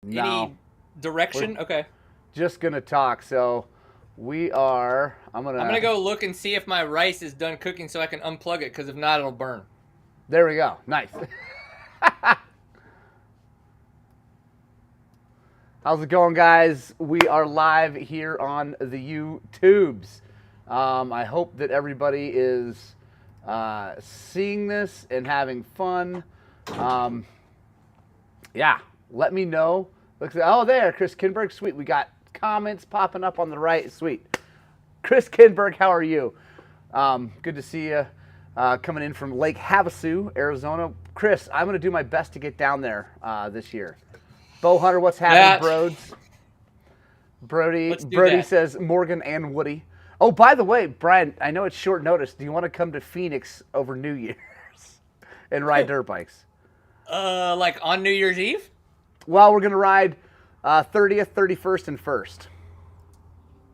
No. Any direction? We're Okay. just going to talk. So we are, I'm gonna go look and see if my rice is done cooking so I can unplug it, because if not, it'll burn. there we go. Nice. How's it going, guys? We are live here on the YouTubes. I hope that everybody is seeing this and having fun. Yeah, let me know. Oh, there, Chris Kinberg. Sweet. We got comments popping up on the right. Sweet. Chris Kinberg, how are you? Good to see you coming in from Lake Havasu, Arizona. Chris, I'm going to do my best to get down there this year. Bo Hunter, what's happening, Broads? Brody says Morgan and Woody. Oh, by the way, Brian, I know it's short notice. Do you want to come to Phoenix over New Year's and ride dirt bikes? Like on New Year's Eve? Well, we're going to ride 30th, 31st, and 1st.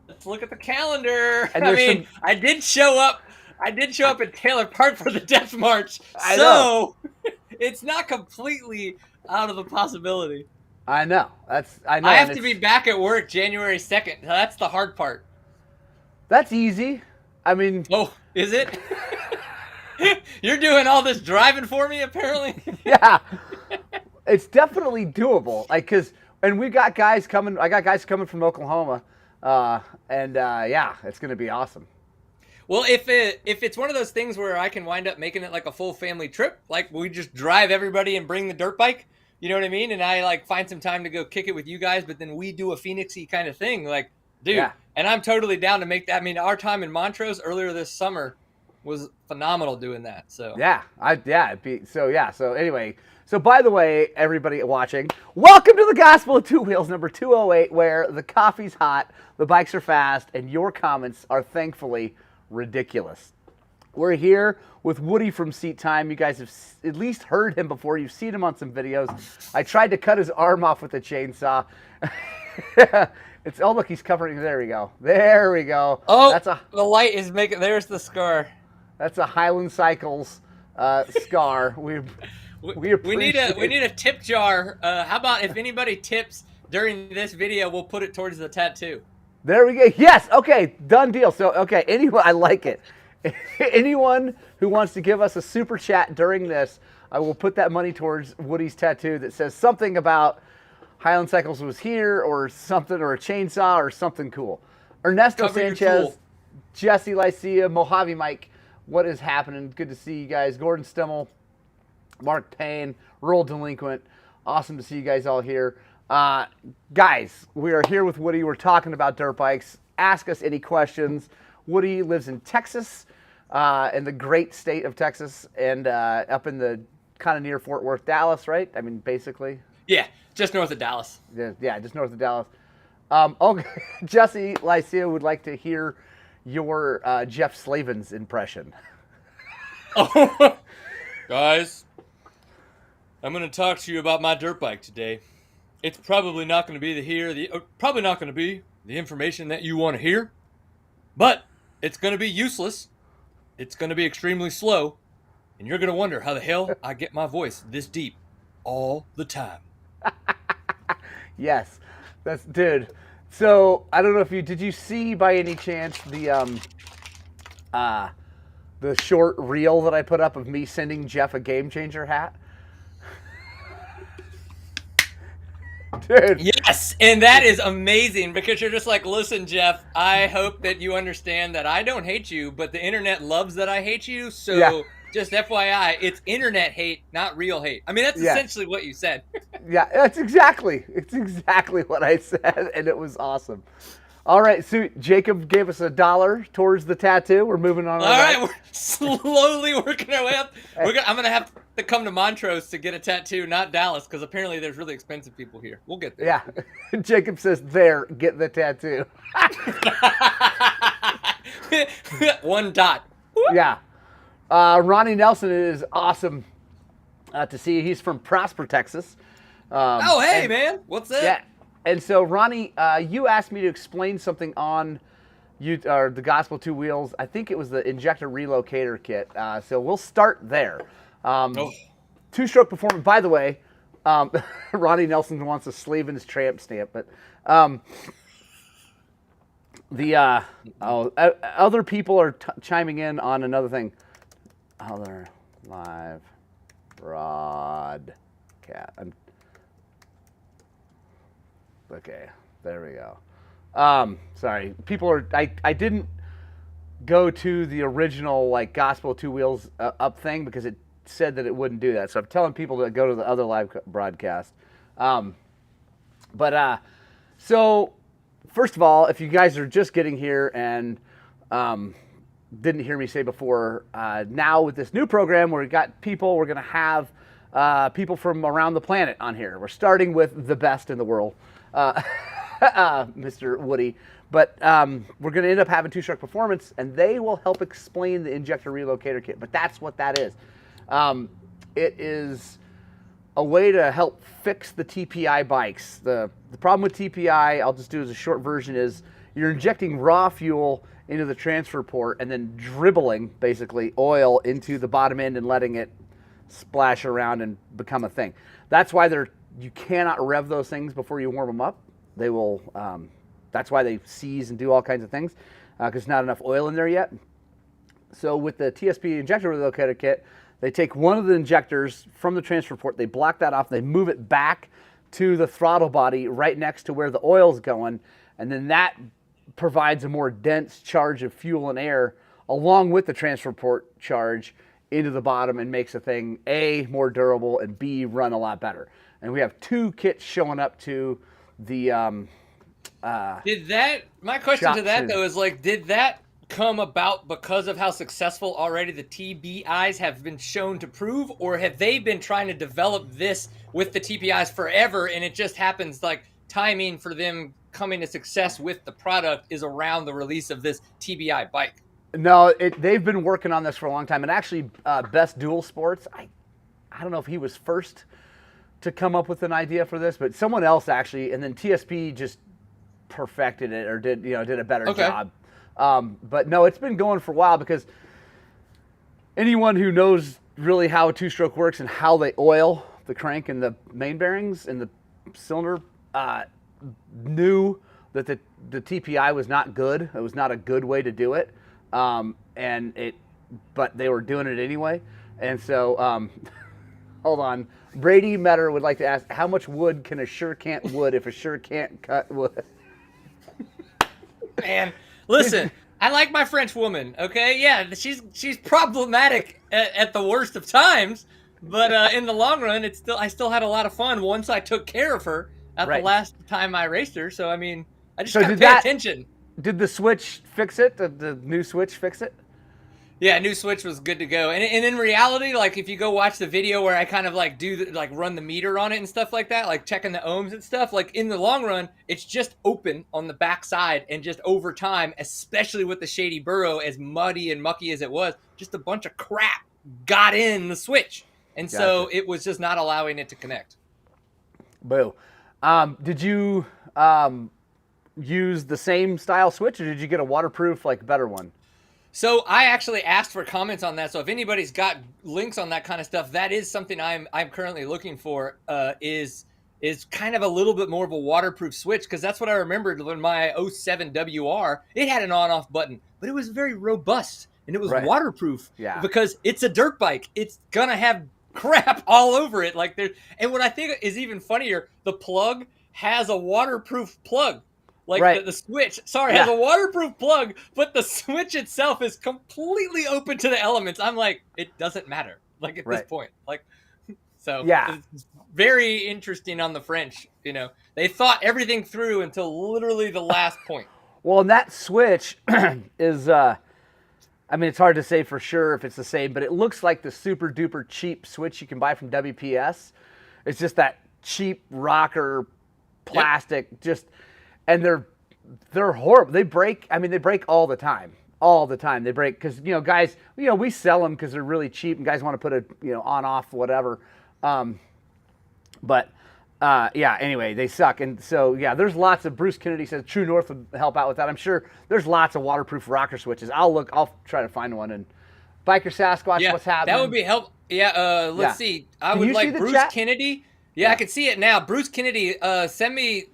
Let's look at the calendar. And I did show up. At Taylor Park for the Death March, so it's not completely out of the possibility. I know. I know. I have to be back at work January 2nd. That's the hard part. That's easy. I mean. Oh, is it? You're doing all this driving for me, apparently. Yeah, it's definitely doable. And we got guys coming. I got guys coming from Oklahoma, yeah, it's gonna be awesome. Well, if it's one of those things where I can wind up making it like a full family trip, like we just drive everybody and bring the dirt bike, you know what I mean? And I like find some time to go kick it with you guys, but then we do a Phoenixy kind of thing, like, dude. Yeah. And I'm totally down to make that. I mean, our time in Montrose earlier this summer was phenomenal doing that. So So anyway, so by the way, everybody watching, welcome to the Gospel of Two Wheels number 208, where the coffee's hot, the bikes are fast, and your comments are thankfully ridiculous. We're here with Woody from Seat Time. You guys have at least heard him before. You've seen him on some videos. I tried to cut his arm off with a chainsaw. Oh, look, he's covering. There we go. There we go. Oh, the light is making. There's the scar. That's a Highland Cycles scar. We need a tip jar. How about if anybody tips during this video, we'll put it towards the tattoo. There we go. Yes. Okay. Done deal. So, okay. Anyone, I like it. Anyone who wants to give us a super chat during this, I will put that money towards Woody's tattoo that says something about Highland Cycles was here, or something, or a chainsaw, or something cool. Ernesto Sanchez, Jesse Lycia, Mojave Mike, what is happening? Good to see you guys. Gordon Stimmel, Mark Payne, Rural Delinquent. Awesome to see you guys all here. Guys, we are here with Woody. We're talking about dirt bikes. Ask us any questions. Woody lives in Texas, in the great state of Texas, and up in the kind of near Fort Worth, Dallas, right? I mean, basically. Yeah, just north of Dallas. Yeah, just north of Dallas. Okay. Jesse Lycia would like to hear your Jeff Slavens impression. Oh, guys, I'm going to talk to you about my dirt bike today. It's probably not going to be the information that you want to hear, but it's going to be useless. It's going to be extremely slow, and you're going to wonder how the hell I get my voice this deep all the time. Yes, dude. So I don't know if did you see by any chance the short reel that I put up of me sending Jeff a Game Changer hat? Dude. Yes, and that is amazing, because you're just like, listen, Jeff, I hope that you understand that I don't hate you, but the internet loves that I hate you, so yeah. Just FYI, it's internet hate, not real hate. I mean, that's essentially what you said. Yeah, it's exactly what I said, and it was awesome. All right, so Jacob gave us $1 towards the tattoo. We're moving on. All right, we're slowly working our way up. I'm going to have to come to Montrose to get a tattoo, not Dallas, because apparently there's really expensive people here. We'll get there. Yeah. Jacob says, there, get the tattoo. 1 dot. Yeah. Ronnie Nelson, it is awesome to see you. He's from Prosper, Texas. Hey, man. What's that? Yeah. And so, Ronnie, you asked me to explain something on the Gospel Two Wheels. I think it was the injector relocator kit. So we'll start there. Two-stroke performance. By the way, Ronnie Nelson wants a sleeve in his tramp stamp, but other people are chiming in on another thing. Other live broadcast. Okay, there we go. Sorry, people are. I didn't go to the original like Gospel Two Wheels Up thing because it said that it wouldn't do that. So I'm telling people to go to the other live broadcast. So first of all, if you guys are just getting here and didn't hear me say before, now with this new program where we've got people, we're going to have people from around the planet on here. We're starting with the best in the world, Mr. Woody. But we're going to end up having Two Stroke Performance, and they will help explain the injector relocator kit. But that's what that is. It is a way to help fix the TPI bikes. The problem with TPI, I'll just do as a short version, is you're injecting raw fuel into the transfer port and then dribbling, basically, oil into the bottom end and letting it splash around and become a thing. That's why you cannot rev those things before you warm them up. They will... that's why they seize and do all kinds of things, because there's not enough oil in there yet. So with the TSP injector relocator kit, they take one of the injectors from the transfer port, they block that off, they move it back to the throttle body right next to where the oil's going, and then that provides a more dense charge of fuel and air along with the transfer port charge into the bottom and makes the thing A, more durable, and B, run a lot better. And we have two kits showing up to the... my question to that though is like, did that come about because of how successful already the TBIs have been shown to prove, or have they been trying to develop this with the TPIs forever and it just happens like timing for them coming to success with the product is around the release of this TBI bike? No, they've been working on this for a long time, and actually Best Dual Sports, I don't know if he was first to come up with an idea for this, but someone else actually, and then TSP just perfected it or did a better job. But no, it's been going for a while because anyone who knows really how a two-stroke works and how they oil the crank and the main bearings and the cylinder knew that the TPI was not good. It was not a good way to do it. But they were doing it anyway. And so, hold on. Brady Metter would like to ask, how much wood can a sure can't wood if a sure can't cut wood? Man, listen, I like my French woman, okay? Yeah, she's problematic at the worst of times, but in the long run, I still had a lot of fun once I took care of her at the last time I raced her. So, I mean, I just got to pay attention. Did the switch fix it? Did the new switch fix it? Yeah, new switch was good to go. And in reality, like if you go watch the video where I kind of like run the meter on it and stuff like that, like checking the ohms and stuff, like in the long run, it's just open on the back side, and just over time, especially with the Shady Burrow, as muddy and mucky as it was, just a bunch of crap got in the switch. And so it was just not allowing it to connect. Boo. Did you use the same style switch, or did you get a waterproof, like better one? So I actually asked for comments on that. So if anybody's got links on that kind of stuff, that is something I'm currently looking for. Is kind of a little bit more of a waterproof switch, because that's what I remembered when my 07 WR, it had an on-off button, but it was very robust and it was waterproof. Yeah. Because it's a dirt bike. It's gonna have crap all over it. And what I think is even funnier, the plug has a waterproof plug. The switch, has a waterproof plug, but the switch itself is completely open to the elements. I'm like, it doesn't matter, at this point. It's very interesting on the French. They thought everything through until literally the last point. Well, and that switch is, it's hard to say for sure if it's the same, but it looks like the super duper cheap switch you can buy from WPS. It's just that cheap rocker plastic, and they're horrible. They break. They break all the time. All the time they break because guys. We sell them because they're really cheap, and guys want to put a on off whatever. Anyway, they suck. And so there's lots of. Bruce Kennedy says True North would help out with that. I'm sure there's lots of waterproof rocker switches. I'll try to find one. And Biker Sasquatch, what's happening? That would be help. Let's see. I would like Bruce Kennedy Yeah, I can see it now. Bruce Kennedy,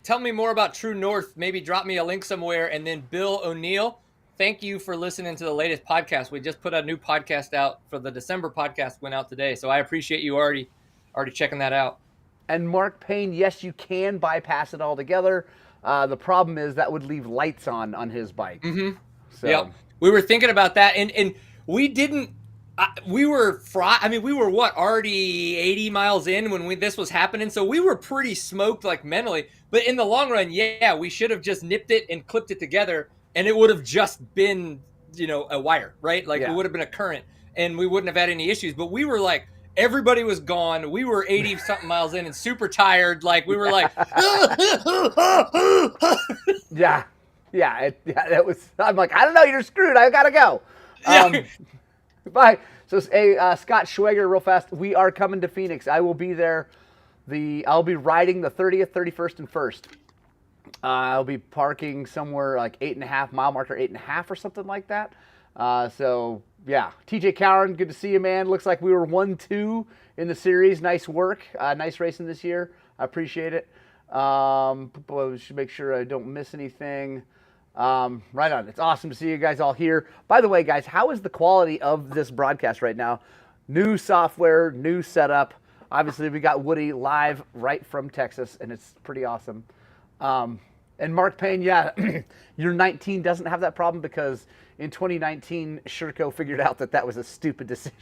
tell me more about True North. Maybe drop me a link somewhere. And then Bill O'Neill, thank you for listening to the latest podcast. We just put a new podcast out for the December podcast, went out today. So I appreciate you already checking that out. And Mark Payne, yes, you can bypass it altogether. The problem is that would leave lights on his bike. Mm-hmm. So. Yep. We were thinking about that, and we didn't. We were we were already 80 miles in when this was happening, so we were pretty smoked, like, mentally. But in the long run, yeah, we should have just nipped it and clipped it together, and it would have just been, a wire, right? Like, it would have been a current, and we wouldn't have had any issues. But we were like, everybody was gone. We were 80 something miles in and super tired. Like, we were like, yeah. That was. I'm like, I don't know. You're screwed. I gotta go. Bye. So, Scott Schwager, real fast. We are coming to Phoenix. I will be there. I'll be riding the 30th, 31st, and 1st. I'll be parking somewhere like 8.5 mile marker, 8.5 or something like that. So yeah, TJ Cowan, good to see you, man. Looks like we were 1-2 in the series. Nice work. Nice racing this year. I appreciate it. Should make sure I don't miss anything. Right on. It's awesome to see you guys all here. By the way, guys, how is the quality of this broadcast right now? New software, new setup. Obviously, we got Woody live right from Texas, and it's pretty awesome. And Mark Payne, yeah, your 19 doesn't have that problem because in 2019, Sherco figured out that was a stupid decision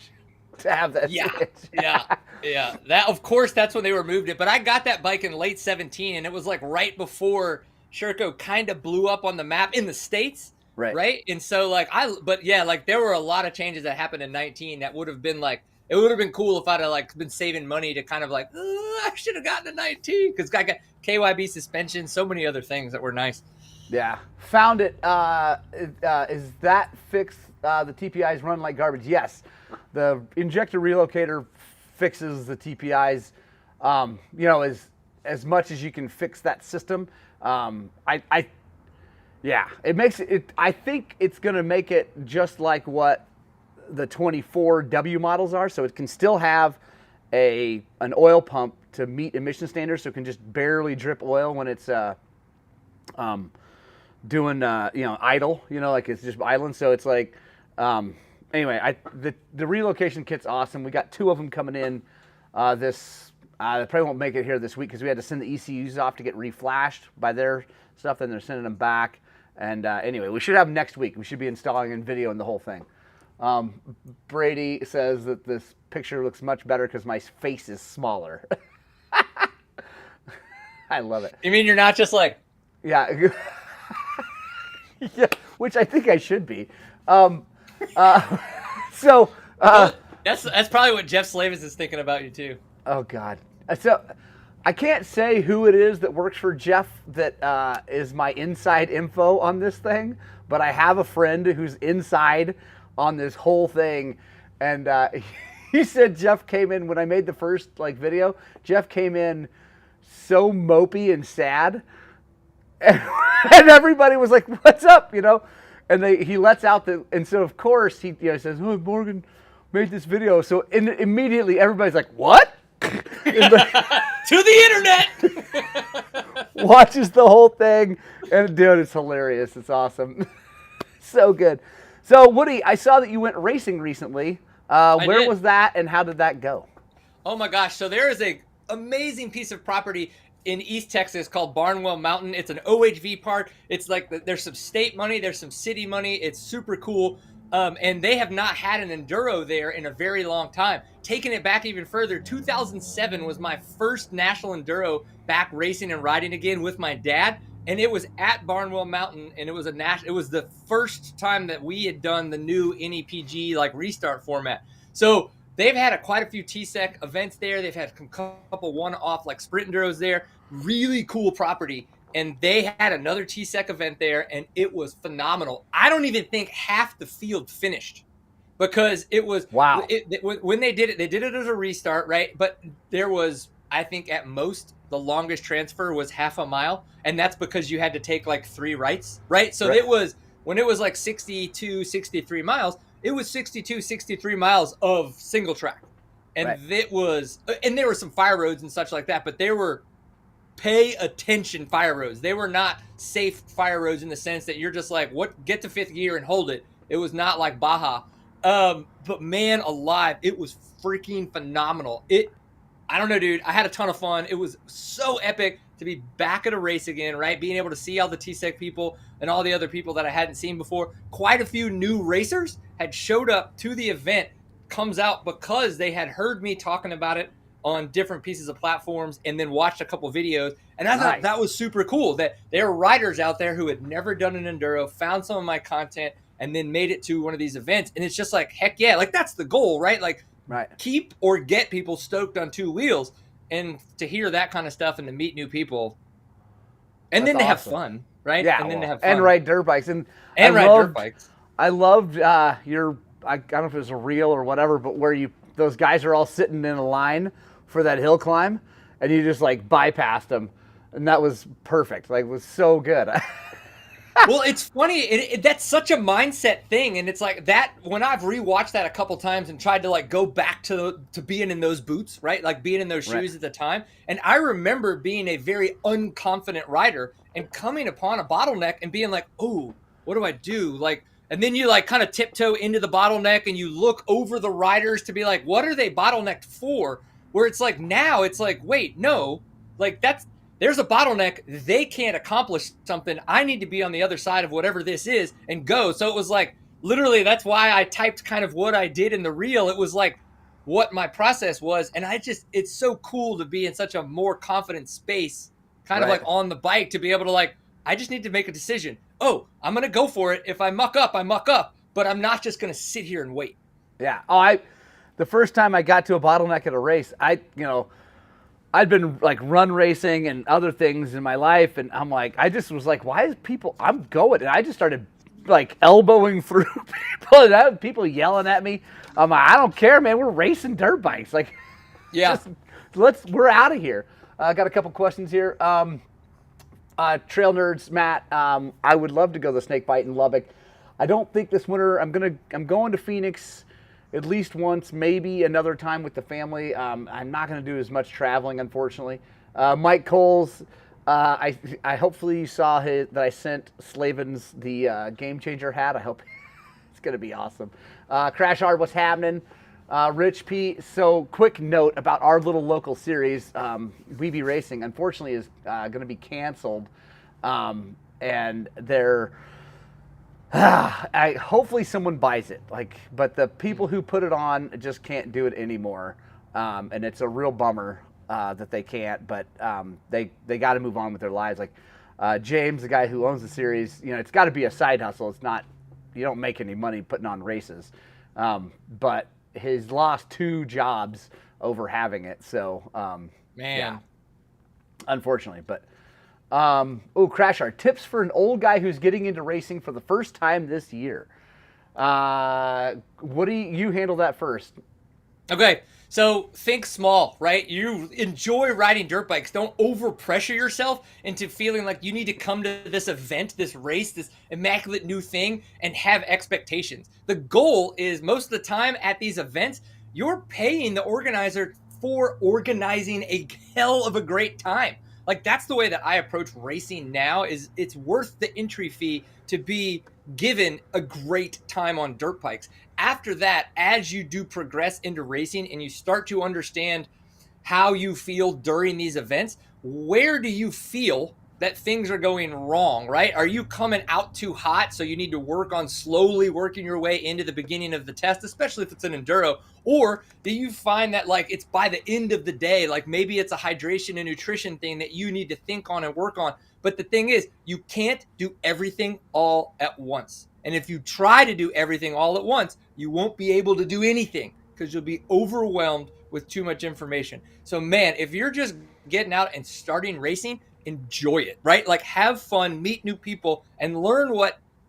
to have that. Yeah. That, of course, that's when they removed it. But I got that bike in late 17, and it was like right before Sherco kind of blew up on the map in the States. Right. And so there were a lot of changes that happened in 19 that would have been like, it would have been cool if I'd have been saving money to kind of I should have gotten a 19 because I got KYB suspension, so many other things that were nice. Yeah. Found it. Is that fixed? The TPIs run like garbage. Yes. The injector relocator fixes the TPIs, as much as you can fix that system. It makes it. I think it's going to make it just like what the 24W models are, so it can still have an oil pump to meet emission standards, so it can just barely drip oil when it's doing idle, like it's just idling. So it's like anyway, the relocation kit's awesome. We got 2 of them coming in they probably won't make it here this week because we had to send the ECUs off to get reflashed by their stuff, then they're sending them back. And anyway, we should have them next week. We should be installing and videoing the whole thing. Brady says that this picture looks much better because my face is smaller. I love it. You mean you're not just like... Yeah. Yeah, which I think I should be. That's probably what Jeff Slavis is thinking about you too. Oh God. So I can't say who it is that works for Jeff that is my inside info on this thing, but I have a friend who's inside on this whole thing, and he said Jeff came in when I made the first video. Jeff came in so mopey and sad, and everybody was like, "What's up?" And he lets out and so of course he says, "Oh, Morgan made this video," so immediately everybody's like, "What?" To the internet. Watches the whole thing, and dude, it's hilarious. It's awesome. So good. So Woody, I saw that you went racing recently. Where was that, and how did that go? Oh my gosh! So there is a amazing piece of property in East Texas called Barnwell Mountain. It's an OHV park. It's like there's some state money, there's some city money. It's super cool. And they have not had an Enduro there in a very long time. Taking it back even further, 2007 was my first national Enduro back racing and riding again with my dad. And it was at Barnwell Mountain, and it was it was the first time that we had done the new NEPG restart format. So they've had quite a few TSEC events there. They've had a couple one-off sprint Enduros there. Really cool property. And they had another TSEC event there, and it was phenomenal. I don't even think half the field finished because it was wow. When they did it as a restart, right? But there was, I think, at most the longest transfer was half a mile, and that's because you had to take 3 rights, right? So it was when it was 62, 63 miles. It was 62, 63 miles of single track. And Right. and there were some fire roads and such like that, but they were pay attention fire roads. They were not safe fire roads in the sense that you're just like, what, get to fifth gear and hold it. It was not like Baja. But man alive, it was freaking phenomenal. I don't know, dude. I had a ton of fun. It was so epic to be back at a race again, right? Being able to see all the TSEC people and all the other people that I hadn't seen before. Quite a few new racers had showed up to the event, comes out because they had heard me talking about it on different pieces of platforms and then watched a couple videos. And I thought that was super cool that there were riders out there who had never done an enduro, found some of my content, and then made it to one of these events. And it's just like, heck yeah, like that's the goal, right? Like, keep or get people stoked on two wheels, and to hear that kind of stuff and to meet new people, and then to have fun, right? Yeah, and then to have fun and ride dirt bikes and ride dirt bikes. I loved your I don't know if it was a reel or whatever, but where those guys are all sitting in a line for that hill climb, and you just like bypassed them, and that was perfect. Like, it was so good. Well, it's funny. That's such a mindset thing, and it's like that. When I've rewatched that a couple times and tried to like go back to being in those boots, right? Like being in those shoes at the time, and I remember being a very unconfident rider and coming upon a bottleneck and being like, "Oh, what do I do?" Like, and then you like kind of tiptoe into the bottleneck and you look over the riders to be like, "What are they bottlenecked for?" Where it's like now it's like, wait, no, like there's a bottleneck. They can't accomplish something. I need to be on the other side of whatever this is and go. So it was like, literally, that's why I typed kind of what I did in the reel. It was like what my process was. And it's so cool to be in such a more confident space, kind of like on the bike, to be able to like, I just need to make a decision. Oh, I'm going to go for it. If I muck up, I muck up, but I'm not just going to sit here and wait. Yeah. The first time I got to a bottleneck at a race, I'd been like run racing and other things in my life, and I'm like, I just was like, why is I'm going, and I just started like elbowing through people, and I had people yelling at me. I'm like, I don't care, man. We're racing dirt bikes. Like, yeah, we're out of here. I got a couple questions here. Trail nerds, Matt. I would love to go to the snake bite in Lubbock. I don't think this winter. I'm going to Phoenix at least once, maybe another time with the family. I'm not going to do as much traveling, unfortunately. Mike Coles, I hopefully you saw that I sent Slavens the Game Changer hat. I hope it's going to be awesome. Crash Hard, what's happening? Rich P. So, quick note about our little local series, We Be Racing, unfortunately, is going to be canceled, and they're. Hopefully someone buys it. But the people who put it on just can't do it anymore, and it's a real bummer that they can't. But they got to move on with their lives. Like James, the guy who owns the series, it's got to be a side hustle. It's not, you don't make any money putting on races, but he's lost 2 jobs over having it. So yeah, unfortunately, but. Crash Art. Tips for an old guy who's getting into racing for the first time this year. What do you handle that first? Okay, so think small, right? You enjoy riding dirt bikes. Don't overpressure yourself into feeling like you need to come to this event, this race, this immaculate new thing, and have expectations. The goal is most of the time at these events, you're paying the organizer for organizing a hell of a great time. Like, that's the way that I approach racing now. Is it's worth the entry fee to be given a great time on dirt bikes. After that, as you do progress into racing and you start to understand how you feel during these events, where do you feel that things are going wrong, right? Are you coming out too hot, so you need to work on slowly working your way into the beginning of the test, especially if it's an enduro? Or do you find that like it's by the end of the day, like maybe it's a hydration and nutrition thing that you need to think on and work on? But the thing is, you can't do everything all at once. And if you try to do everything all at once, you won't be able to do anything because you'll be overwhelmed with too much information. So man, if you're just getting out and starting racing, enjoy it, right? Like, have fun, meet new people, and learn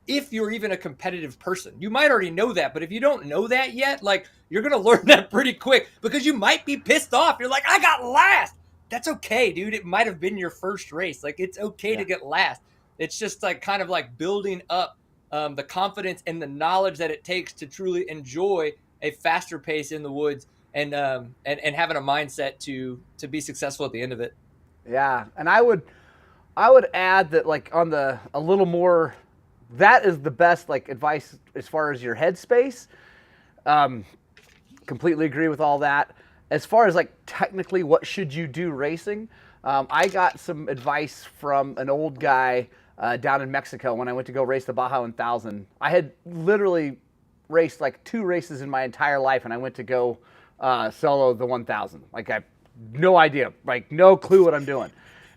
if you're even a competitive person. You might already know that, but if you don't know that yet, like, you're going to learn that pretty quick because you might be pissed off. You're like, I got last. That's okay, dude. It might have been your first race. Like, it's okay to get last. It's just like kind of like building up the confidence and the knowledge that it takes to truly enjoy a faster pace in the woods and having a mindset to be successful at the end of it. Yeah, and I would add that like on the a little more, that is the best like advice as far as your headspace. Um, Completely agree with all that. As far as like technically what should you do racing, I got some advice from an old guy down in Mexico when I went to go race the Baja 1000. I had literally raced like 2 races in my entire life, and I went to go solo the 1000. Like I no idea, like no clue what I'm doing.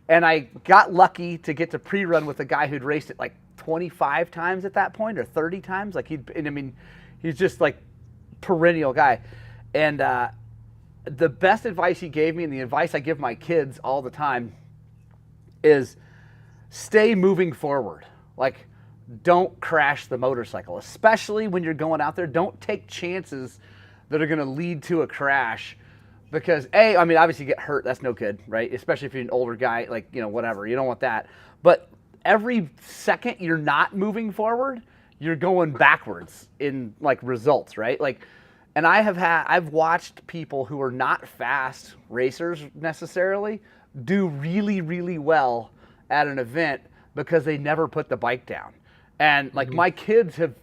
And I got lucky to get to pre-run with a guy who'd raced it like 25 times at that point or 30 times. Like and I mean, he's just like perennial guy. And the best advice he gave me, and the advice I give my kids all the time, is stay moving forward. Like, don't crash the motorcycle, especially when you're going out there. Don't take chances that are going to lead to a crash. Because I mean, obviously you get hurt, that's no good, right? Especially if you're an older guy, like, you know, whatever, you don't want that. But every second you're not moving forward, you're going backwards in like results, right? Like, and I've watched people who are not fast racers necessarily do really, really well at an event because they never put the bike down. And like my kids have,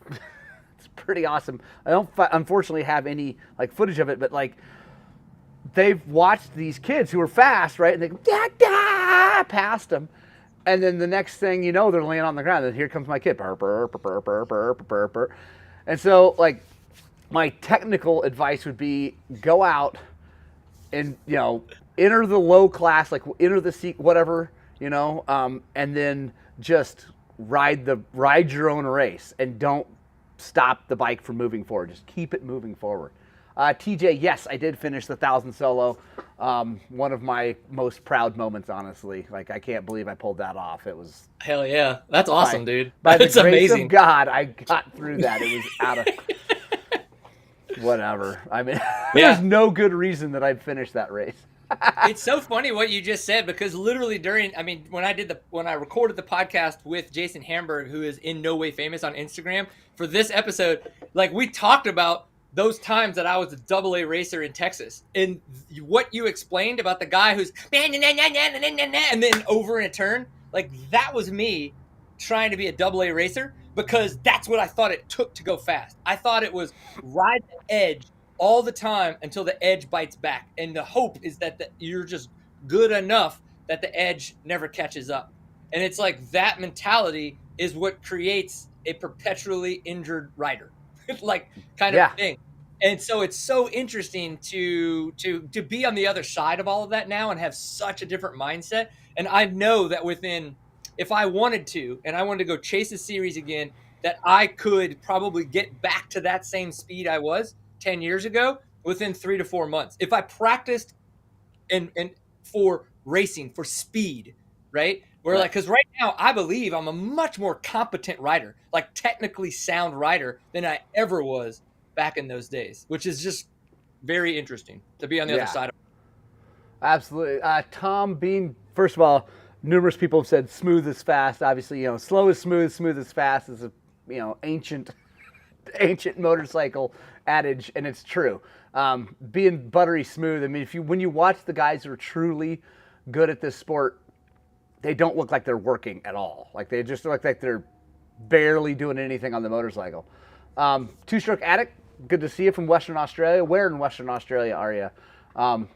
it's pretty awesome. I don't unfortunately have any like footage of it, but like, they've watched these kids who are fast, right? And they go, past them. And then the next thing you know, they're laying on the ground. And here comes my kid. Burr, burr, burr, burr, burr, burr, burr. And so, like, my technical advice would be go out and, you know, enter the low class, like enter the seat, whatever, you know, and then just ride your own race and don't stop the bike from moving forward. Just keep it moving forward. TJ, yes, I did finish the 1000 solo. One of my most proud moments, honestly. Like, I can't believe I pulled that off. It was hell yeah, that's awesome, dude. By the That's grace amazing. of God, I got through that. It was out of whatever. I mean, there's no good reason that I'd finish that race. It's so funny what you just said, because literally when I recorded the podcast with Jason Hamburg, who is in no way famous on Instagram, for this episode, like, we talked about those times that I was a AA racer in Texas, and what you explained about the guy who's and then over in a turn, like, that was me trying to be a AA racer, because that's what I thought it took to go fast. I thought it was ride the edge all the time until the edge bites back, and the hope is that you're just good enough that the edge never catches up. And it's like that mentality is what creates a perpetually injured rider. Like, kind of thing. And so it's so interesting to be on the other side of all of that now and have such a different mindset. And I know that if I wanted to, and I wanted to go chase a series again, that I could probably get back to that same speed I was 10 years ago within 3 to 4 months. If I practiced and for racing, for speed, right? Like, because right now I believe I'm a much more competent rider, like technically sound rider, than I ever was back in those days, which is just very interesting to be on the other side of it. Absolutely. Tom Bean, first of all, numerous people have said smooth is fast. Obviously, you know, slow is smooth, smooth is fast is a, you know, ancient motorcycle adage, and it's true. Being buttery smooth, I mean, when you watch the guys who are truly good at this sport, they don't look like they're working at all. Like, they just look like they're barely doing anything on the motorcycle. Two-Stroke Addict, good to see you from Western Australia. Where in Western Australia are you?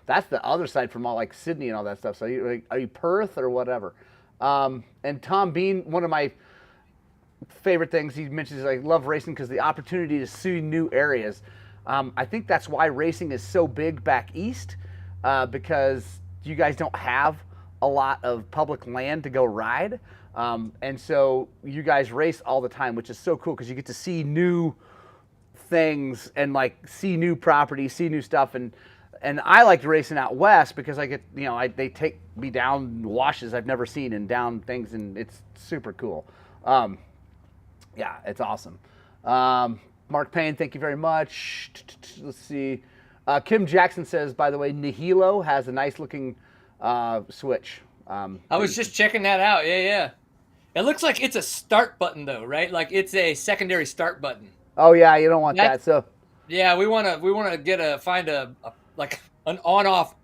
That's the other side from all like Sydney and all that stuff. So are you Perth or whatever? And Tom Bean, one of my favorite things he mentions is I love racing because the opportunity to see new areas. I think that's why racing is so big back east, because you guys don't have a lot of public land to go ride. And so you guys race all the time, which is so cool because you get to see new things and like see new properties, see new stuff. And I like racing out west because I get, you know, they take me down washes I've never seen and down things, and it's super cool. Yeah, it's awesome. Mark Payne, thank you very much. Let's see. Kim Jackson says, by the way, Nihilo has a nice looking switch. I was just checking that out. Yeah. It looks like it's a start button though, right? Like, it's a secondary start button. Oh yeah, you don't want that. So yeah, we want to find a like an on-off.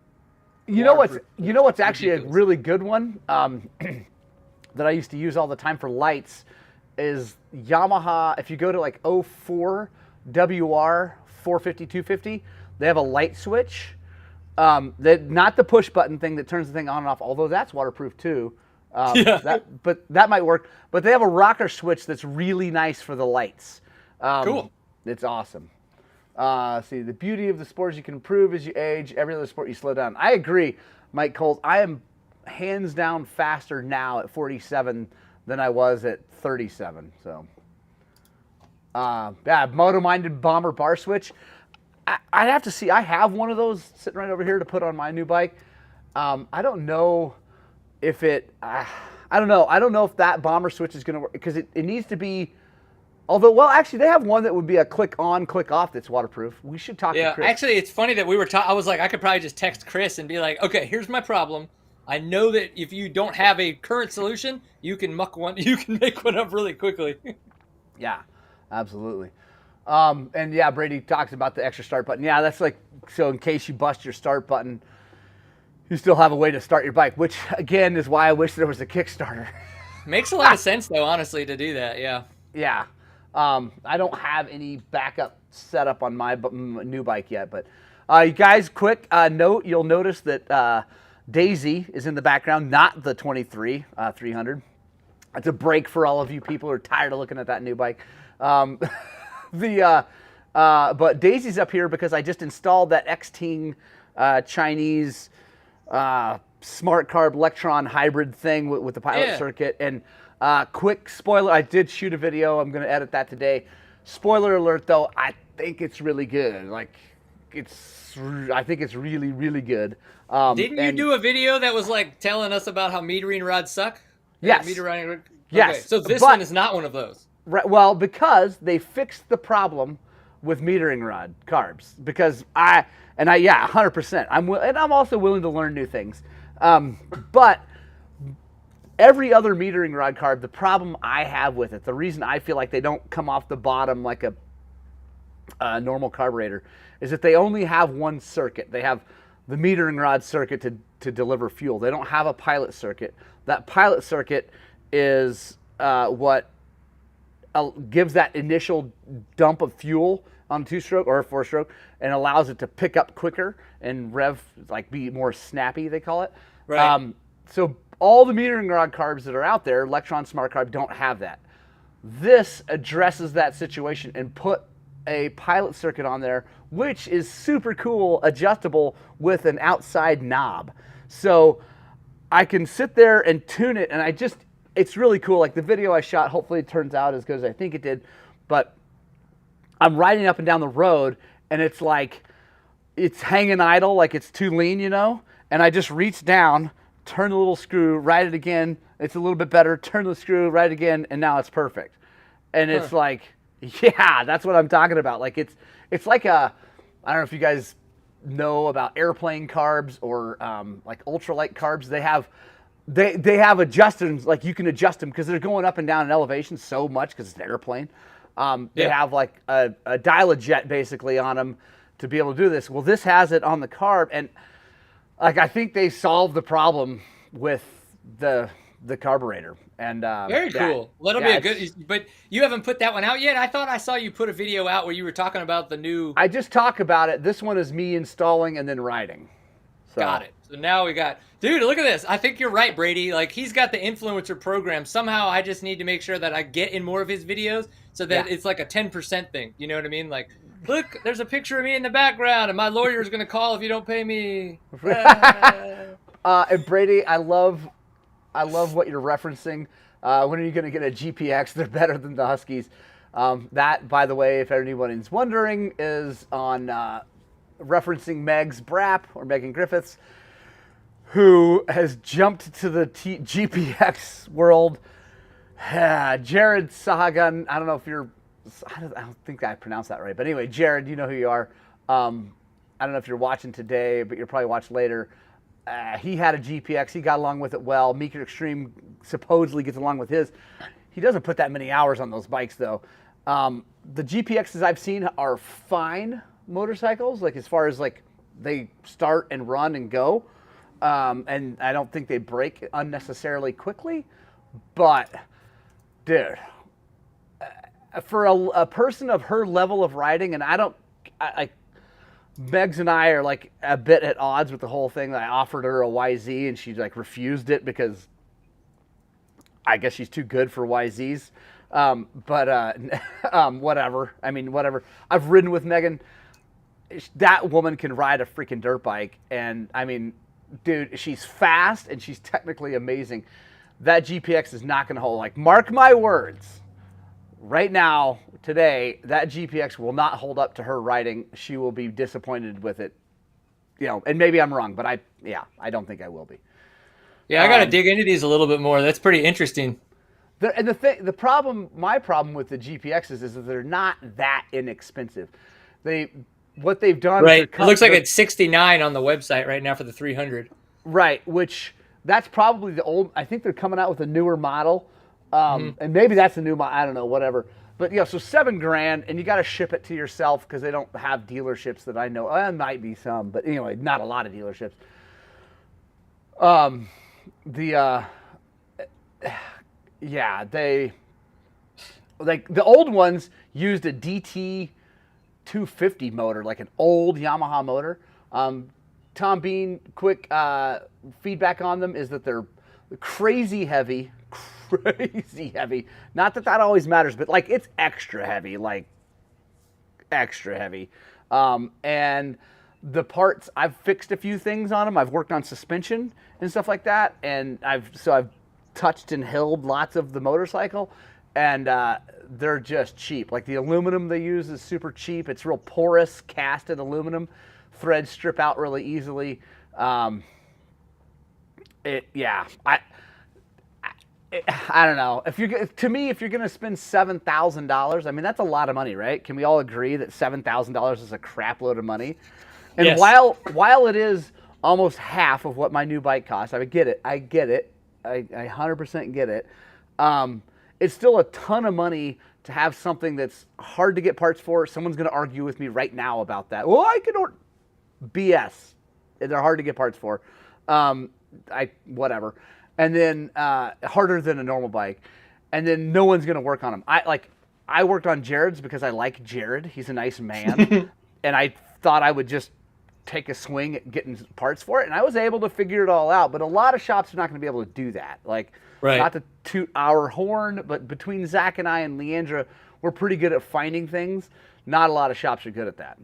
You know what's actually Ridiculous. a really good one that I used to use all the time for lights is Yamaha. If you go to like 04 WR 450 250, they have a light switch. Not the push button thing that turns the thing on and off, although that's waterproof too. Yeah. But that might work. But they have a rocker switch that's really nice for the lights. Cool. It's awesome. See, the beauty of the sport is you can improve as you age. Every other sport you slow down. I agree, Mike Coles. I am hands down faster now at 47 than I was at 37. So, yeah, moto-minded bomber bar switch. I'd have to see. I have one of those sitting right over here to put on my new bike. I don't know if it. I don't know. I don't know if that bomber switch is going to work because it needs to be. Although, well, actually, they have one that would be a click on, click off that's waterproof. We should talk to Chris. Actually, it's funny that we were I was like, I could probably just text Chris and be like, okay, here's my problem. I know that if you don't have a current solution, you can make one up really quickly. Yeah, absolutely. And yeah, Brady talks about the extra start button. Yeah, that's like, so in case you bust your start button, you still have a way to start your bike, which again is why I wish there was a Kickstarter. Makes a lot of sense though, honestly, to do that. Yeah. Yeah. I don't have any backup setup on my new bike yet, but you guys, quick note, you'll notice that Daisy is in the background, not the 23 300. That's a break for all of you people who are tired of looking at that new bike. But Daisy's up here because I just installed that Xting Chinese smart carb electron hybrid thing with the pilot circuit. And quick spoiler, I did shoot a video. I'm going to edit that today. Spoiler alert, though, I think it's really good. Like, I think it's really, really good. Didn't you do a video that was like telling us about how metering rods suck? Yes. Yes. Okay, so this one is not one of those. Right, well, because they fixed the problem with metering rod carbs. Because yeah, 100%. I'm also willing to learn new things. But every other metering rod carb, the problem I have with it, the reason I feel like they don't come off the bottom like a normal carburetor, is that they only have one circuit. They have the metering rod circuit to deliver fuel. They don't have a pilot circuit. That pilot circuit is what gives that initial dump of fuel on 2-stroke or a 4-stroke and allows it to pick up quicker and rev, like be more snappy, they call it. Right. So all the metering rod carbs that are out there, Electron Smart Carb, don't have that. This addresses that situation and put a pilot circuit on there, which is super cool, adjustable with an outside knob. So I can sit there and tune it, and it's really cool. Like the video I shot, hopefully it turns out as good as I think it did, but I'm riding up and down the road, and it's like, it's hanging idle, like it's too lean, and I just reach down, turn the little screw, ride it again, it's a little bit better, turn the screw, ride it again, and now it's perfect. And it's like, yeah, that's what I'm talking about. Like it's like I don't know if you guys know about airplane carbs or like ultralight carbs. They have adjusters, like you can adjust them because they're going up and down in elevation so much because it's an airplane. They have like a dial-a-jet basically on them to be able to do this. Well, this has it on the carb, and like I think they solved the problem with the carburetor. And very cool. That'll be a good. But you haven't put that one out yet. I thought I saw you put a video out where you were talking about the new. I just talk about it. This one is me installing and then riding. So. Got it. So now we got, dude, look at this. I think you're right, Brady. Like he's got the influencer program. Somehow I just need to make sure that I get in more of his videos so that it's like a 10% thing. You know what I mean? Like, look, there's a picture of me in the background and my lawyer is going to call if you don't pay me. And Brady, I love what you're referencing. When are you going to get a GPX? They're better than the Huskies. That, by the way, if anyone is wondering, is on referencing Meg's Brap or Megan Griffiths, who has jumped to the GPX world. Jared Sahagan, I don't know if I don't think I pronounced that right, but anyway, Jared, you know who you are. I don't know if you're watching today, but you'll probably watch later. He had a GPX. He got along with it well. Meeker Extreme supposedly gets along with his. He doesn't put that many hours on those bikes, though. The GPXs I've seen are fine motorcycles, like as far as like they start and run and go, and I don't think they break unnecessarily quickly. But, dude, for a person of her level of riding, and Megs and I are like a bit at odds with the whole thing. I offered her a YZ and she like refused it because I guess she's too good for YZs. Whatever. I mean, whatever. I've ridden with Megan. That woman can ride a freaking dirt bike. And I mean, dude, she's fast and she's technically amazing. That GPX is not going to hold. Like, mark my words. Right now, today, that GPX will not hold up to her riding. She will be disappointed with it. You know, and maybe I'm wrong, but I don't think I will be. Yeah, I got to dig into these a little bit more. That's pretty interesting. My problem with the GPXs is that they're not that inexpensive. What they've done, right? It looks like it's $69 on the website right now for the 300. Right, which that's probably the old. I think they're coming out with a newer model, and maybe that's a new model. I don't know, whatever. But so $7,000, and you got to ship it to yourself because they don't have dealerships that I know. There might be some, but anyway, not a lot of dealerships. They like the old ones used a DT 250 motor, like an old Yamaha motor. Tom Bean, quick feedback on them is that they're crazy heavy. Not that always matters, but like it's extra heavy. And the parts, I've fixed a few things on them. I've worked on suspension and stuff like that, and I've touched and held lots of the motorcycle, and they're just cheap. Like the aluminum they use is super cheap. It's real porous, casted aluminum. Threads strip out really easily. I don't know. If you're going to spend $7,000, I mean that's a lot of money, right? Can we all agree that $7,000 is a crap load of money? And yes. while it is almost half of what my new bike costs, I get it. I 100% get it. It's still a ton of money to have something that's hard to get parts for. Someone's going to argue with me right now about that. Well, I can order BS. They're hard to get parts for. Whatever. And then harder than a normal bike. And then no one's going to work on them. I worked on Jared's because I like Jared. He's a nice man. And I thought I would just take a swing at getting parts for it. And I was able to figure it all out. But a lot of shops are not going to be able to do that. Like, right. Not to toot our horn, but between Zach and I and Leandra, we're pretty good at finding things. Not a lot of shops are good at that.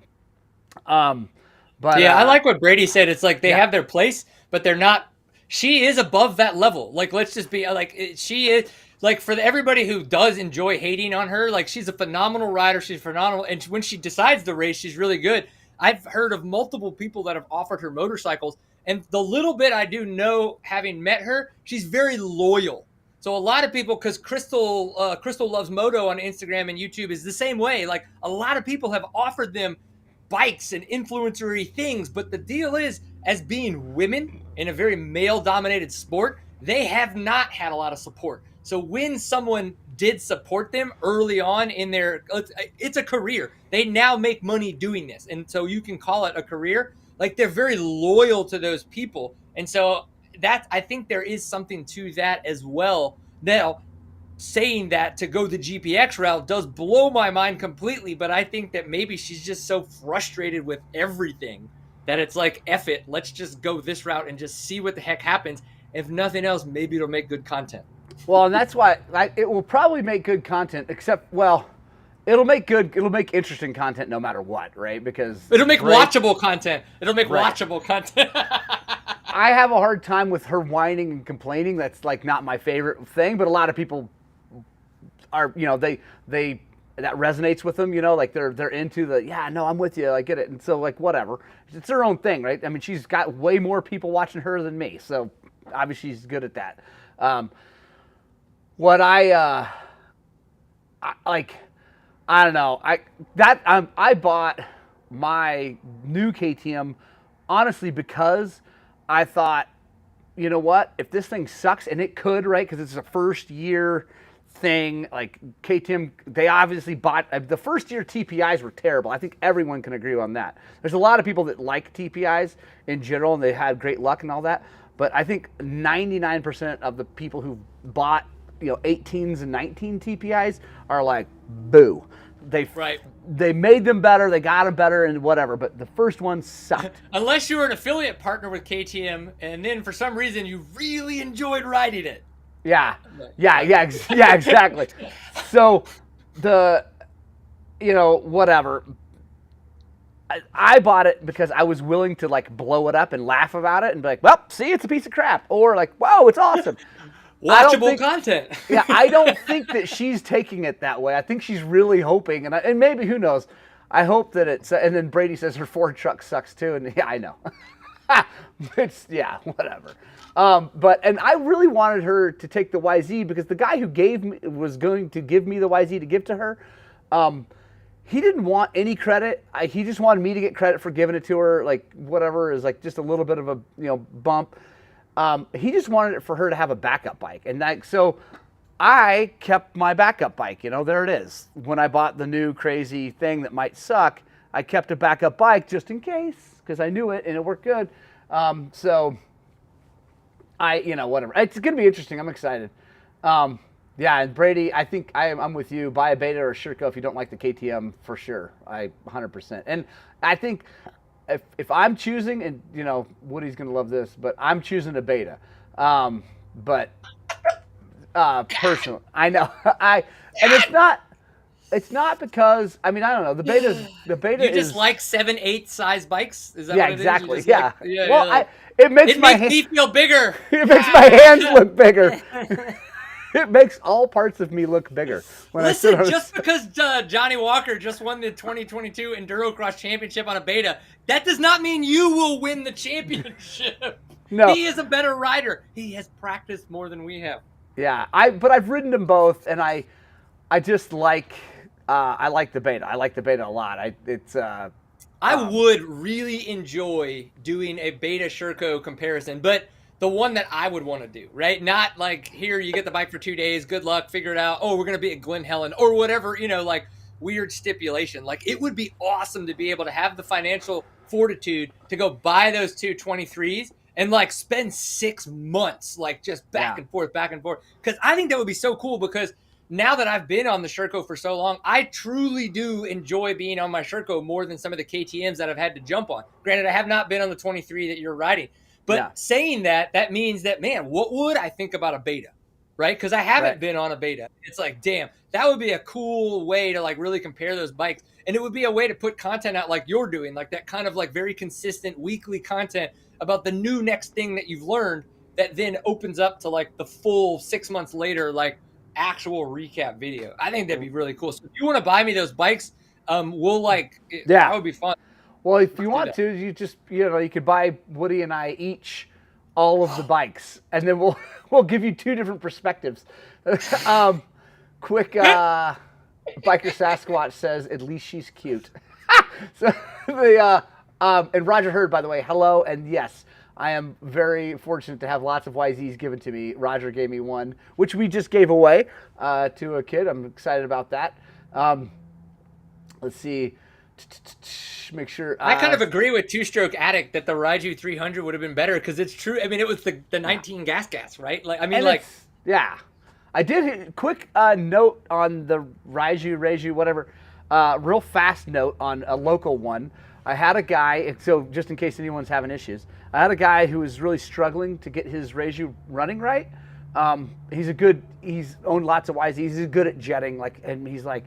I like what Brady said. It's like they have their place, but they're not. She is above that level. Like, let's just be like, she is like, for everybody who does enjoy hating on her, like, she's a phenomenal rider. She's phenomenal. And when she decides to race, she's really good. I've heard of multiple people that have offered her motorcycles. And the little bit I do know, having met her, she's very loyal. So a lot of people, because Crystal Loves Moto on Instagram and YouTube is the same way. Like, a lot of people have offered them bikes and influencery things. But the deal is, as being women in a very male-dominated sport, they have not had a lot of support. So when someone did support them early on in their, it's a career. They now make money doing this. And so you can call it a career. Like, they're very loyal to those people. And so I think there is something to that as well. Now, saying that to go the GPX route does blow my mind completely, but I think that maybe she's just so frustrated with everything that it's like, F it, let's just go this route and just see what the heck happens. If nothing else, maybe it'll make good content. Well, and that's why it will probably make good content, except, well, it'll make interesting content no matter what, right? Because it'll make watchable content. Watchable content. I have a hard time with her whining and complaining. That's like not my favorite thing, but a lot of people are, they that resonates with them, like they're into I'm with you, I get it. And so, like, whatever. It's her own thing, right? I mean, she's got way more people watching her than me, so obviously she's good at that. I don't know. I bought my new KTM honestly because I thought, you know what? If this thing sucks, and it could, right? Because it's a first year thing. Like KTM, they obviously bought the first year TPIs were terrible. I think everyone can agree on that. There's a lot of people that like TPIs in general, and they had great luck and all that. But I think 99% of the people who bought 18s and 19 TPIs are like, boo. They made them better, they got them better, and whatever. But the first one sucked. Unless you were an affiliate partner with KTM, and then for some reason you really enjoyed riding it. Yeah, exactly. So whatever. I bought it because I was willing to like blow it up and laugh about it and be like, well, see, it's a piece of crap, or like, wow, it's awesome. Watchable content. Yeah, I don't think that she's taking it that way. I think she's really hoping, and maybe, who knows? I hope that it's. And then Brady says her Ford truck sucks too, and yeah, I know. Whatever. And I really wanted her to take the YZ because the guy who was going to give me the YZ to give to her. He didn't want any credit. He just wanted me to get credit for giving it to her. Like whatever is like just a little bit of a bump. He just wanted it for her to have a backup bike, and so I kept my backup bike. There it is. When I bought the new crazy thing that might suck, I kept a backup bike just in case because I knew it and it worked good. So I whatever. It's gonna be interesting. I'm excited. Yeah, and Brady, I think I'm with you. Buy a Beta or a Sherco if you don't like the KTM for sure. 100%. And I think if I'm choosing, and Woody's gonna love this, but I'm choosing a Beta. But personally, I know and it's not because I don't know. The Beta. You just like 7/8 size bikes? Is that yeah, what it exactly. Is? Yeah. Yeah. Well, it makes me feel bigger. It makes my hands look bigger. It makes all parts of me look bigger. Listen, just because Johnny Walker just won the 2022 Enduro Cross Championship on a Beta, that does not mean you will win the championship. No. He is a better rider. He has practiced more than we have. Yeah, but I've ridden them both, and I just like I like the Beta. I like the Beta a lot. I would really enjoy doing a Beta Sherco comparison, but the one that I would want to do, right? Not like, here, you get the bike for 2 days, good luck, figure it out. Oh, we're going to be at Glen Helen or whatever, like weird stipulation. Like, it would be awesome to be able to have the financial fortitude to go buy those two 23s and like spend 6 months, like just back and forth. Because I think that would be so cool because now that I've been on the Sherco for so long, I truly do enjoy being on my Sherco more than some of the KTMs that I've had to jump on. Granted, I have not been on the 23 that you're riding. But saying that means that, man, what would I think about a Beta, right? Because I haven't been on a Beta. It's like, damn, that would be a cool way to like really compare those bikes. And it would be a way to put content out like you're doing, like that kind of like very consistent weekly content about the new next thing that you've learned that then opens up to like the full 6 months later, like actual recap video. I think that'd be really cool. So if you want to buy me those bikes, we'll that would be fun. Well, if you want to, you just you could buy Woody and I each all of the bikes, and then we'll give you two different perspectives. Quick, Biker Sasquatch says at least she's cute. So and Roger Hurd, by the way, hello, and yes, I am very fortunate to have lots of YZs given to me. Roger gave me one, which we just gave away to a kid. I'm excited about that. Let's see. Make sure. I kind of agree with Two Stroke Addict that the Raiju 300 would have been better because it's true. I mean, it was the 19 gas, right? Like, I mean, yeah. I did quick note on the Raiju, whatever. Real fast note on a local one. I had a guy. So just in case anyone's having issues, I had a guy who was really struggling to get his Raiju running right. He's owned lots of YZs. He's good at jetting, and he's like.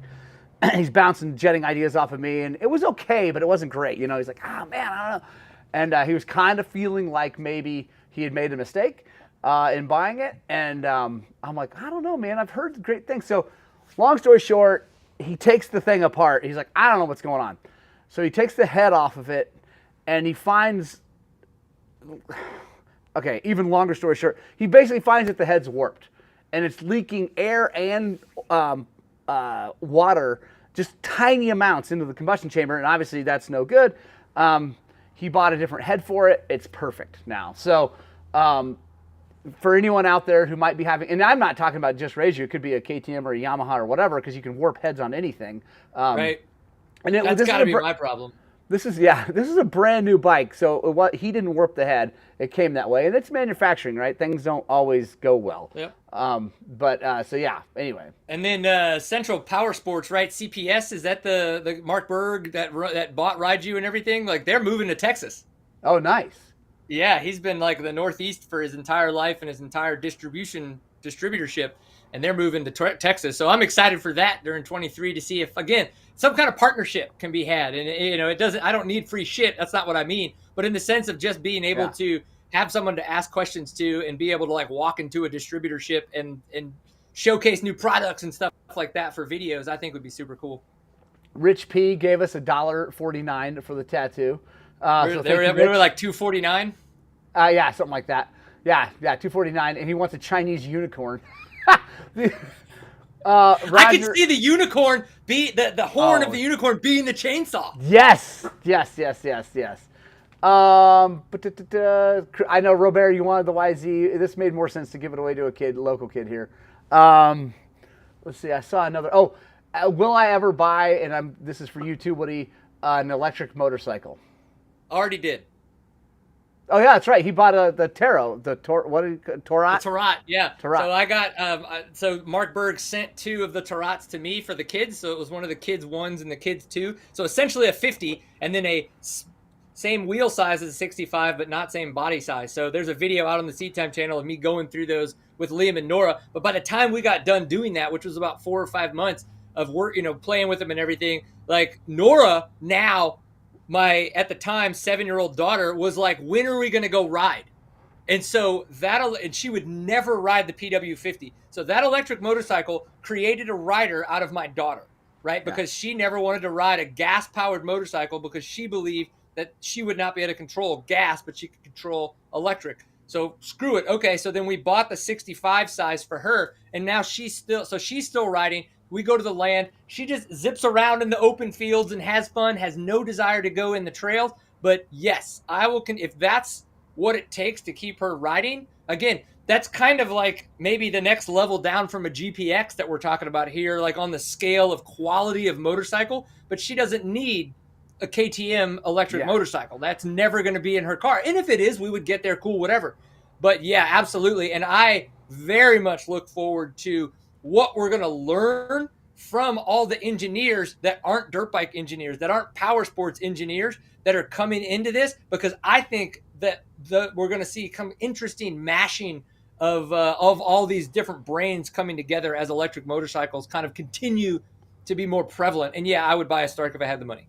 He's bouncing jetting ideas off of me, and it was okay, but it wasn't great. He's like, oh, man, I don't know. And he was kind of feeling like maybe he had made a mistake in buying it. And I'm like, I don't know, man. I've heard great things. So long story short, he takes the thing apart. He's like, I don't know what's going on. So he takes the head off of it, and he finds – okay, even longer story short, he basically finds that the head's warped, and it's leaking air and water, just tiny amounts into the combustion chamber, and obviously that's no good. He bought a different head for it. It's perfect now. So for anyone out there who might be having, and I'm not talking about just Razor, it could be a KTM or a Yamaha or whatever, because you can warp heads on anything. Right. And That's got to be my problem. This is a brand new bike, so he didn't warp the head. It came that way, and it's manufacturing, right? Things don't always go well. Yep. So yeah. Anyway. And then Central Power Sports, right? CPS, is that the Mark Berg that bought Ride You and everything? Like, they're moving to Texas. Oh, nice. Yeah, he's been like the Northeast for his entire life and his entire distributorship, and they're moving to Texas. So I'm excited for that during 23 to see if, again, some kind of partnership can be had. And it doesn't. I don't need free shit. That's not what I mean. But in the sense of just being able to have someone to ask questions to and be able to like walk into a distributorship and showcase new products and stuff like that for videos, I think would be super cool. Rich P gave us $1.49 for the tattoo. So they were like $2.49. Yeah, something like that. Yeah, $2.49, and he wants a Chinese unicorn. Roger, I could see the unicorn be the horn of the unicorn being the chainsaw. Yes. I know, Robert, you wanted the YZ. This made more sense to give it away to a local kid here. Let's see. I saw another. Will I ever buy? And this is for you too, Woody. An electric motorcycle. Already did. Oh yeah, that's right. He bought the Taro, Torat. The Torat, yeah. Torat. So I got so Mark Berg sent 2 of the Torats to me for the kids. So it was one of the kids 1s and the kids 2. So essentially a 50, and then a same wheel size as a 65, but not same body size. So there's a video out on the Seat Time channel of me going through those with Liam and Nora. But by the time we got done doing that, which was about 4 or 5 months of work, playing with them and everything, like Nora now, my, at the time, 7-year-old daughter was like, when are we going to go ride? And so and she would never ride the PW50. So that electric motorcycle created a rider out of my daughter, right? Because she never wanted to ride a gas powered motorcycle because she believed that she would not be able to control gas, but she could control electric. So screw it. Okay. So then we bought the 65 size for her, and now she's still riding. We go to the land. She just zips around in the open fields and has fun, has no desire to go in the trails. But yes, I will. If that's what it takes to keep her riding, again, that's kind of like maybe the next level down from a GPX that we're talking about here, like on the scale of quality of motorcycle. But she doesn't need a KTM electric motorcycle. That's never going to be in her car. And if it is, we would get there, cool, whatever. But yeah, absolutely. And I very much look forward to what we're going to learn from all the engineers that aren't dirt bike engineers, that aren't power sports engineers that are coming into this, because I think that we're going to see some interesting mashing of all these different brains coming together as electric motorcycles kind of continue to be more prevalent. And yeah, I would buy a Stark if I had the money.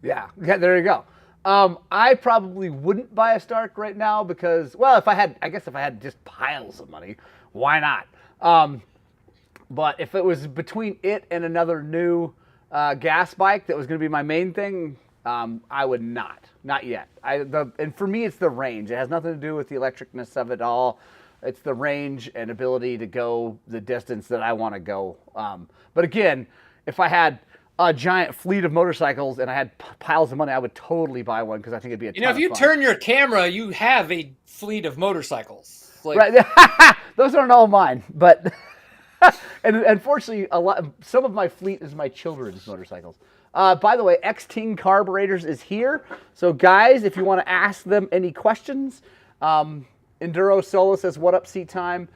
Yeah, there you go. I probably wouldn't buy a Stark right now because, well, if I had just piles of money, why not? But if it was between it and another new gas bike that was going to be my main thing, I would not yet. And for me, it's the range. It has nothing to do with the electricness of it all. It's the range and ability to go the distance that I want to go. But again, if I had a giant fleet of motorcycles and I had piles of money, I would totally buy one because I think it'd be a ton of fun. If you turn your camera, you have a fleet of motorcycles. Right. Those aren't all mine, but and unfortunately, some of my fleet is my children's motorcycles. By the way, X-Ting Carburetors is here. So guys, if you want to ask them any questions, Enduro Solo says, what up, Seat Time?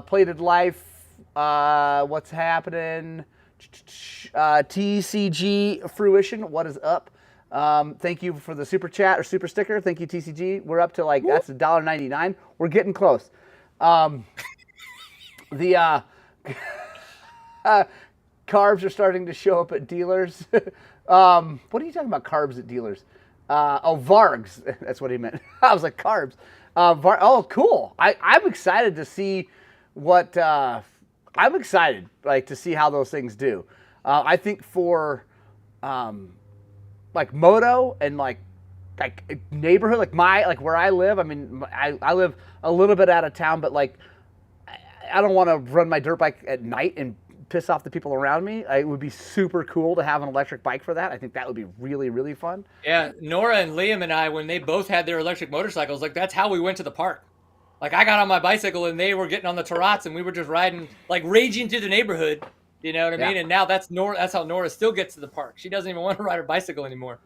Plated Life, what's happening? TCG Fruition, what is up? Thank you for the super chat or super sticker. Thank you, TCG. We're up to that's $1.99. We're getting close. The carbs are starting to show up at dealers. What are you talking about, carbs at dealers? Vargs. That's what he meant. I was like, carbs. Cool. I'm excited to see what... I'm excited, to see how those things do. I think for, moto and neighborhood, where I live. I mean, I live a little bit out of town, but I don't want to run my dirt bike at night and piss off the people around me. It would be super cool to have an electric bike for that. I think that would be really, really fun. Yeah, Nora and Liam and I, when they both had their electric motorcycles, that's how we went to the park. Like I got on my bicycle and they were getting on the Tarats and we were just riding, like raging through the neighborhood. You know what I mean? And now that's how Nora still gets to the park. She doesn't even want to ride her bicycle anymore.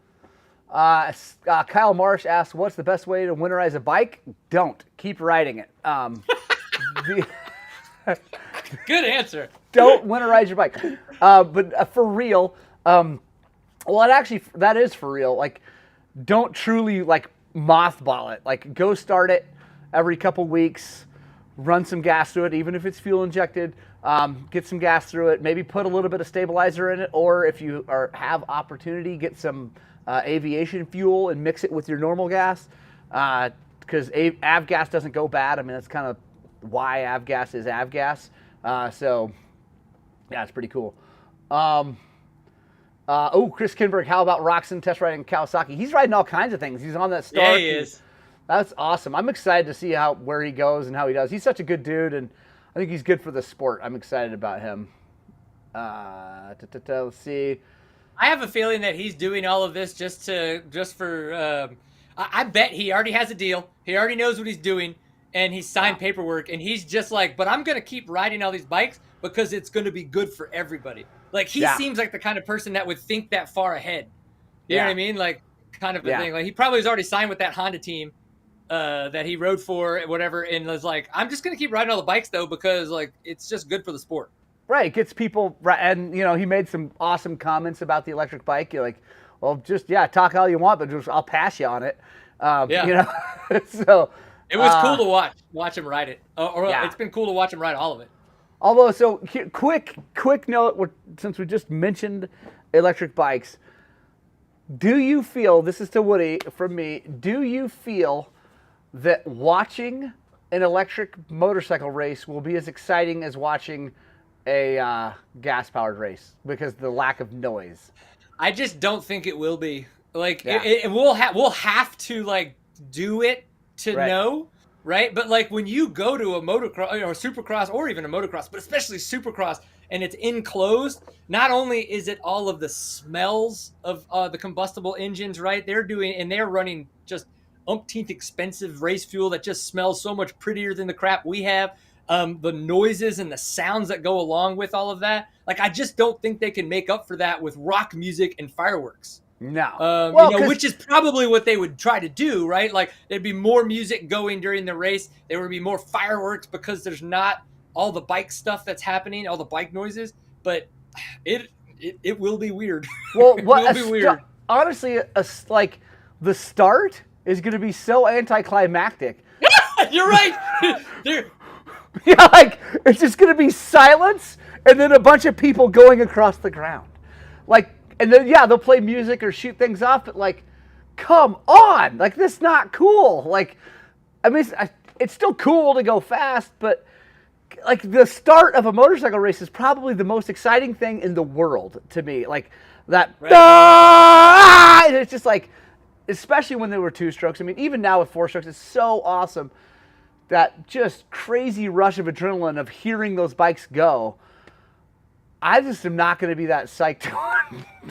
Kyle Marsh asked, "What's the best way to winterize a bike?" Don't keep riding it. Good answer. Don't winterize your bike. But for real, well, that is for real. Like, don't truly like mothball it. Like, go start it every couple weeks. Run some gas through it, even if it's fuel injected. Get some gas through it. Maybe put a little bit of stabilizer in it, or if you have opportunity, get some aviation fuel and mix it with your normal gas. Because avgas doesn't go bad. I mean, that's kind of why avgas is avgas. So, yeah, it's pretty cool. Chris Kinberg, how about Roxon test riding Kawasaki? He's riding all kinds of things. He's on that Star. Yeah, he is. That's awesome. I'm excited to see where he goes and how he does. He's such a good dude, and I think he's good for the sport. I'm excited about him. Let's see. I have a feeling that he's doing all of this just for. I bet he already has a deal. He already knows what he's doing, and he's signed paperwork. And he's just like, but I'm gonna keep riding all these bikes because it's gonna be good for everybody. Like he seems like the kind of person that would think that far ahead. You know what I mean? Like kind of a thing. Like he probably was already signed with that Honda team that he rode for, whatever, and was like, I'm just gonna keep riding all the bikes though because like it's just good for the sport. Right, it gets people, and he made some awesome comments about the electric bike. You're like, well, just talk all you want, but I'll pass you on it. So it was cool to watch him ride it. It's been cool to watch him ride all of it. Although, so quick note, since we just mentioned electric bikes, do you feel, this is to Woody from me, do you feel that watching an electric motorcycle race will be as exciting as watching a gas-powered race because the lack of noise? I just don't think it will be. Like we'll have to like do it to know, right? But like when you go to a motocross or supercross or even a motocross, but especially supercross, and it's enclosed, not only is it all of the smells of the combustible engines, right? They're running just umpteenth expensive race fuel that just smells so much prettier than the crap we have. The noises and the sounds that go along with all of that. Like, I just don't think they can make up for that with rock music and fireworks. No. Which is probably what they would try to do, right? Like, there'd be more music going during the race. There would be more fireworks because there's not all the bike stuff that's happening, all the bike noises. But it will be weird. Well, it will be weird. Honestly, like, the start is going to be so anticlimactic. You're right. Yeah, like, it's just going to be silence and then a bunch of people going across the ground. Like, and then, they'll play music or shoot things off, but, like, come on. Like, this is not cool. Like, I mean, it's still cool to go fast, but, like, the start of a motorcycle race is probably the most exciting thing in the world to me. Like, that, and it's just like, especially when there were two strokes. I mean, even now with four strokes, it's so awesome. That just crazy rush of adrenaline of hearing those bikes go. I just am not going to be that psyched to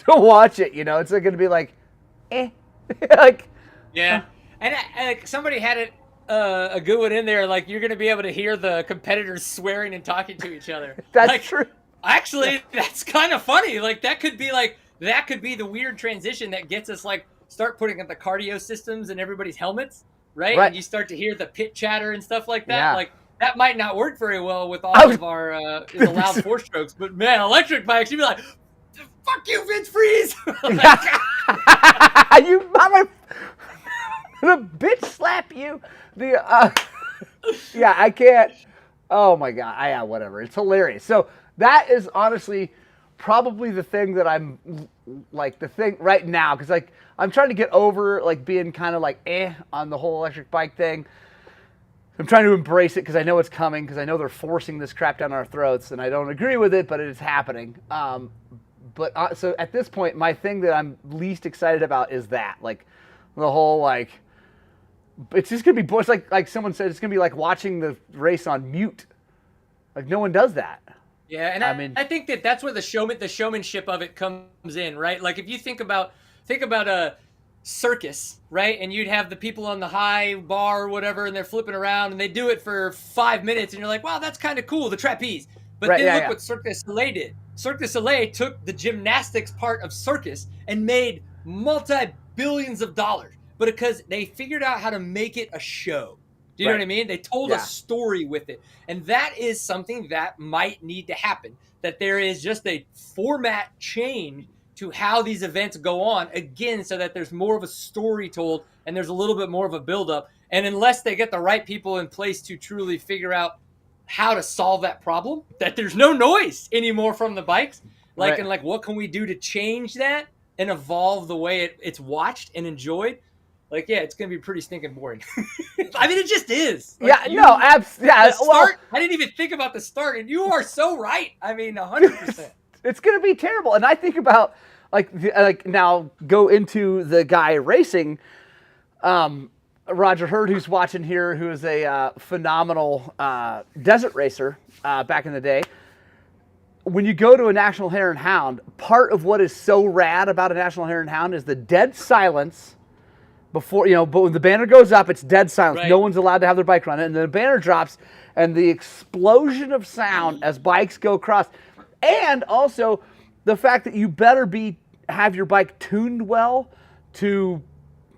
watch it. It's going to be like, like, yeah. And somebody had it a good one in there. Like, you're going to be able to hear the competitors swearing and talking to each other. That's true. Actually, that's kind of funny. Like, that could be the weird transition that gets us like start putting in the cardio systems in everybody's helmets. Right? And you start to hear the pit chatter and stuff like that. Yeah. Like, that might not work very well with all of our the loud four strokes. But, man, electric bikes, you'd be like, fuck you, Vince Freeze! You mama... the bitch slap you. I can't... Oh, my God. Whatever. It's hilarious. So, that is honestly probably the thing that I'm, like, the thing right now. Because, like, I'm trying to get over, like, being kind of, like, on the whole electric bike thing. I'm trying to embrace it because I know it's coming, because I know they're forcing this crap down our throats, and I don't agree with it, but it is happening. So at this point, my thing that I'm least excited about is that. Like, the whole, like, it's just going to be, it's like someone said, it's going to be like watching the race on mute. Like, no one does that. Yeah, and I think that's where the showmanship of it comes in, right? Like, if you think about circus, right? And you'd have the people on the high bar or whatever, and they're flipping around, and they do it for 5 minutes, and you're like, wow, that's kind of cool, the trapeze. But Right, then yeah, look yeah. what Cirque du Soleil did. Cirque du Soleil took the gymnastics part of circus and made multi-billions of dollars, but because they figured out how to make it a show. Do you know Right. what I mean? They told a story with it. And that is something that might need to happen, that there is just a format change to how these events go on, again, so that there's more of a story told and there's a little bit more of a buildup. And unless they get the right people in place to truly figure out how to solve that problem, that there's no noise anymore from the bikes, like, Right. and like, what can we do to change that and evolve the way it's watched and enjoyed? Like, yeah, it's gonna be pretty stinking boring. I mean, it just is. Like, The start. I didn't even think about the start, and you are so right. I mean, 100%. It's going to be terrible. And I think about like now go into the guy racing, Roger Hurd, who's watching here, who is a phenomenal desert racer back in the day. When you go to a National Hare and Hound, part of what is so rad about a National Hare and Hound is the dead silence before, but when the banner goes up, it's dead silence. Right. No one's allowed to have their bike run it. And the banner drops, and the explosion of sound as bikes go across. And also the fact that you better have your bike tuned well to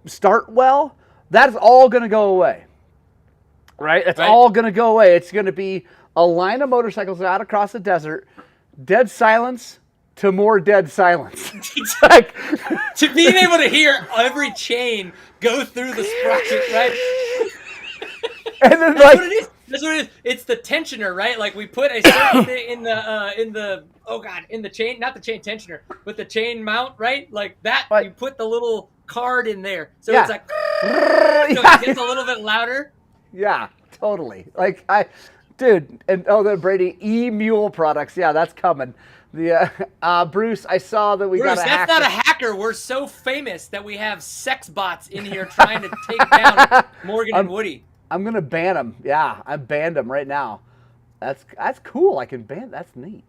start well. That's all going to go away, right? That's all going to go away. It's going to be a line of motorcycles out across the desert, dead silence to more dead silence. Like, to being able to hear every chain go through the sprocket, right? And then That's what it is. That's what it is. It's the tensioner, right? Like, we put a certain thing in the chain, not the chain tensioner, but the chain mount, right? Like that, Right. you put the little card in there, so Yeah. it's like, so it gets a little bit louder. Yeah, totally. Like dude, and the Brady E-Mule products. Yeah, that's coming. The Bruce, I saw that we Bruce, got a that's hacker. not a hacker. We're so famous that we have sex bots in here trying to take down Morgan and Woody. I'm gonna ban them. Yeah, I banned them right now. That's cool. I can ban. That's neat.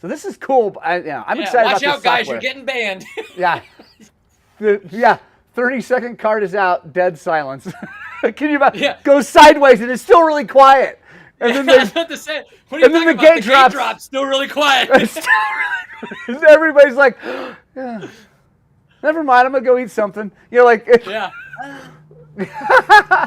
So this is cool. I'm excited about Watch this out, guys! software. You're getting banned. Yeah. 30-second card is out. Dead silence. Can you imagine? Yeah. Goes sideways and it's still really quiet. And then That's what to say. What are you and then talking the about? gate The drops. gate drops. Still really quiet. it's still really, everybody's like, yeah. Never mind. I'm gonna go eat something. Yeah.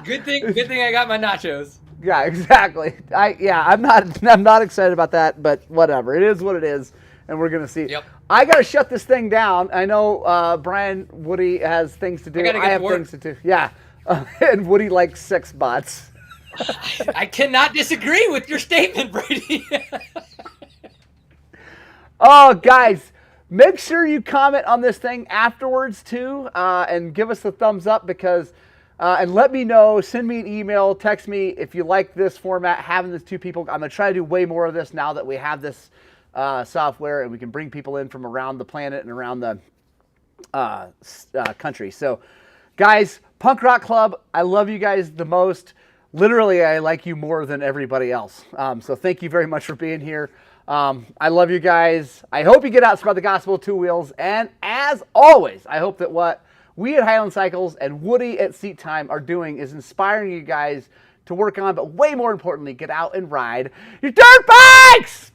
Good thing I got my nachos. Yeah, exactly. I'm not excited about that, but whatever. It is what it is, and we're gonna see. Yep. I gotta shut this thing down. I know Brian Woody has things to do. I gotta get have to work. things to do. Yeah, and Woody likes sex bots. I cannot disagree with your statement, Brady. Oh, guys, make sure you comment on this thing afterwards too, and give us the thumbs up because. And let me know, send me an email, text me if you like this format, having this two people. I'm going to try to do way more of this now that we have this software and we can bring people in from around the planet and around the country. So, guys, Punk Rock Club, I love you guys the most. Literally, I like you more than everybody else. So thank you very much for being here. I love you guys. I hope you get out and spread the gospel of two wheels. And as always, I hope that what we at Highland Cycles and Woody at Seat Time are doing is inspiring you guys to work on, but way more importantly, get out and ride your dirt bikes!